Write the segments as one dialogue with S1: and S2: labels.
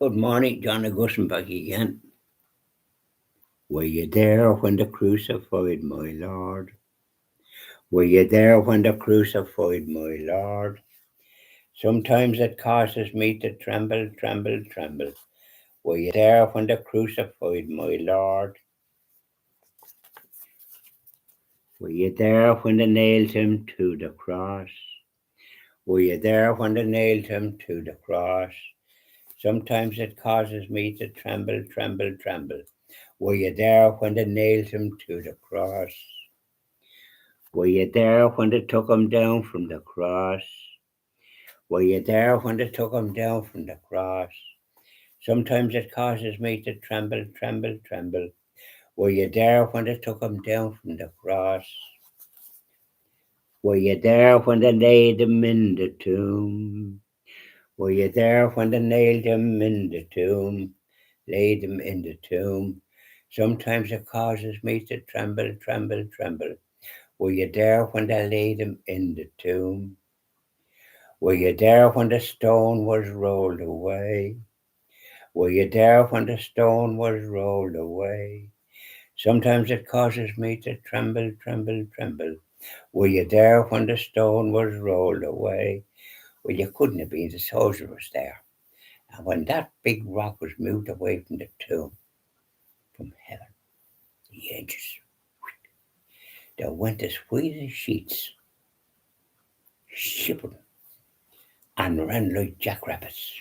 S1: Good morning, John back again. Were you there when the crucified my Lord? Were you there when the crucified my Lord? Sometimes it causes me to tremble, tremble, tremble. Were you there when the crucified my Lord? Were you there when they nailed him to the cross? Were you there when they nailed him to the cross? Sometimes it causes me to tremble, tremble, tremble. Were you there when they nailed him to the cross? Were you there when they took him down from the cross? Were you there when they took him down from the cross? Sometimes it causes me to tremble, tremble, tremble. Were you there when they took him down from the cross? Were you there when they laid him in the tomb? Were you there when they nailed him in the tomb? Laid him in the tomb. Sometimes it causes me to tremble, tremble, tremble. Were you there when they laid him in the tomb? Were you there when the stone was rolled away? Were you there when the stone was rolled away? Sometimes it causes me to tremble, tremble, tremble. Were you there when the stone was rolled away? Well, you couldn't have been. The soldier was there. And when that big rock was moved away from the tomb, from heaven, the angels, they went as white as sheets, shivered and ran like jackrabbits.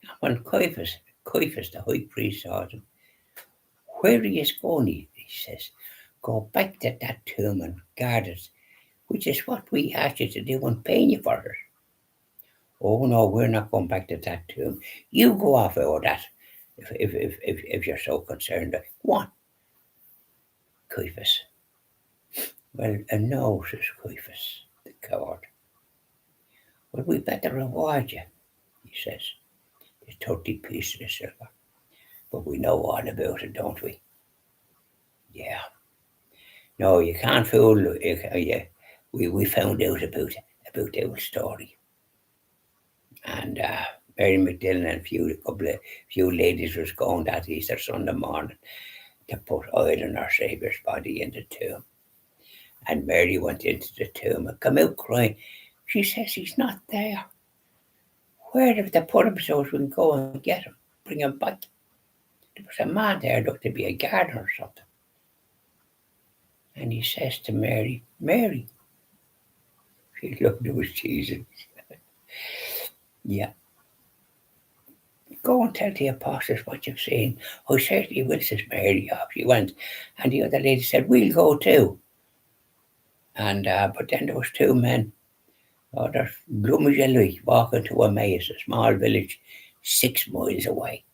S1: And when Caiaphas, the high priest, saw them, "Where are you going?" he says, "Go back to that tomb and guard it, which is what we asked you to do and paying you for it." "Oh no, we're not going back to that tomb. You go off out of that if you're so concerned. Go on." Caiaphas. "Well, no," says Caiaphas, the coward. "Well, we better reward you," he says. "There's 30 pieces of silver. But we know all about it, don't we?" "Yeah. No, you can't fool. Yeah. We found out about the whole story." And Mary McDillan and a few ladies was going that Easter Sunday morning to put oil in our Saviour's body in the tomb. And Mary went into the tomb and come out crying. She says he's not there. Where did they put him so we can go and get him, bring him back? There was a man there, looked to be a gardener or something. And he says to Mary, "Mary." She looked, it was Jesus. "Yeah. Go and tell the apostles what you've seen." "Oh, certainly will," says Mary. Off she went. And the other lady said, "We'll go too." And but then there was two men, they're glum as you like, walking to Emmaus, a small village 6 miles away.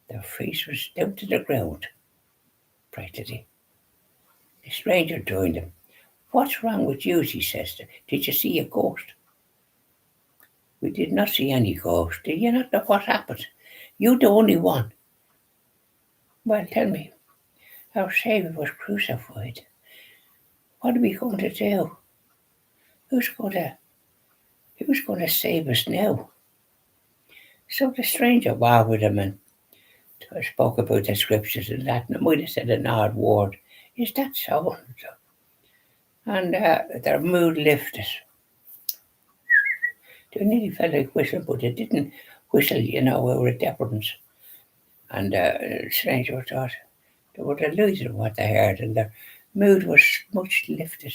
S1: Their face was down to the ground, practically. The stranger joined them. "What's wrong with you?" he says. "Did you see a ghost?" "We did not see any ghost." "Do you not know what happened? You the only one." "Well, tell me, our Saviour was crucified. What are we going to do? Who's going to save us now?" So the stranger walked with him and spoke about the scriptures and that, and might have said an odd word. "Is that so?" And their mood lifted. They nearly felt like whistling, but they didn't whistle, over a deference. And the stranger thought they were delighted with what they heard, and their mood was much lifted.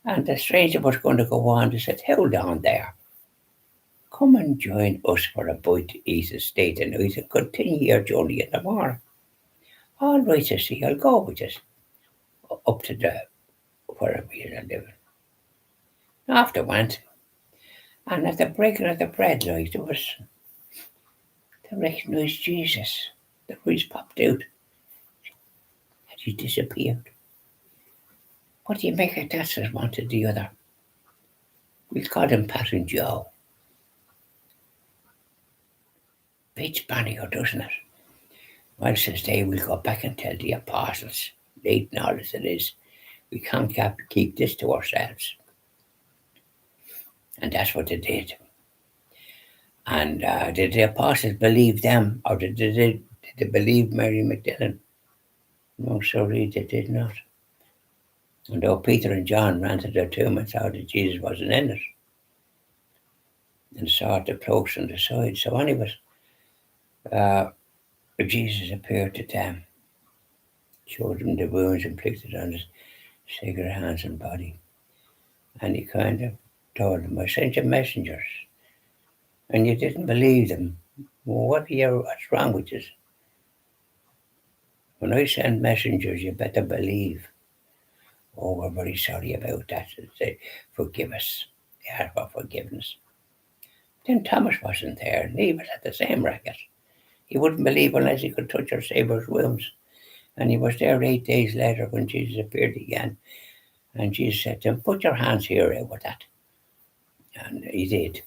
S1: And the stranger was going to go on. They said, "Hold on there. Come and join us for a bite to eat and stay the night and continue your journey in the morning." "All right," says he, "I'll go with us up to the wherever you're living." After went, and at the breaking of the bread light, they recognised Jesus. The voice popped out, and he disappeared. "What do you make of that?" says one to the other. "We'll call him Pat and Joe." Beats Bannier, doesn't it? "Well," says they, "we'll go back and tell the apostles, late and all as it is. We can't keep this to ourselves." And that's what they did. And did the apostles believe them, or did they believe Mary Magdalene? No, sorry, they did not. And though Peter and John ran to the tomb and saw that Jesus wasn't in it, and saw the clothes on the side. So anyways, uh, Jesus appeared to them, showed them the wounds inflicted on his sacred hands and body. And he kind of told them, I sent you messengers, and you didn't believe them. Well, what's wrong with you? When I send messengers, you better believe. Oh, we're very sorry about that. Say, forgive us. They asked for forgiveness. Then Thomas wasn't there, and he was at the same racket. He wouldn't believe unless he could touch or Saviour's wounds. And he was there 8 days later when Jesus appeared again. And Jesus said to him, put your hands here out with that. And he did.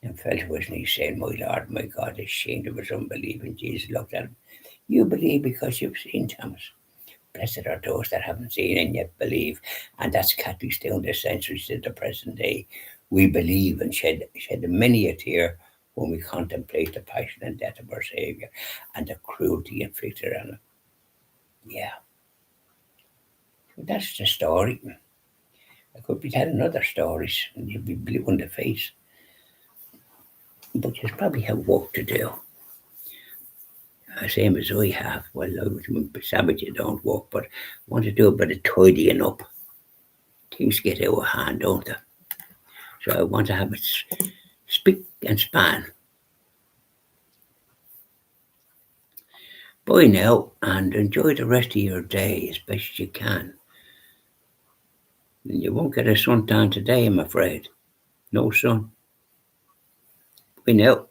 S1: And fell to his knees saying, my Lord, my God, ashamed of his unbelief. And Jesus looked at him. You believe because you've seen, Thomas. Blessed are those that haven't seen and yet believe. And that's Catholics down the centuries to the present day. We believe and shed many a tear when we contemplate the passion and death of our Saviour and the cruelty inflicted on him. Yeah. So that's the story. I could be telling other stories and you'd be blue in the face. But you probably have work to do. Same as I have. Well, I was Sabbath you don't work, but I want to do a bit of tidying up. Things get out of hand, don't they? So I want to have it spick and span. Bye now, and enjoy the rest of your day as best you can. And you won't get a suntan today, I'm afraid. No sun. Bye now.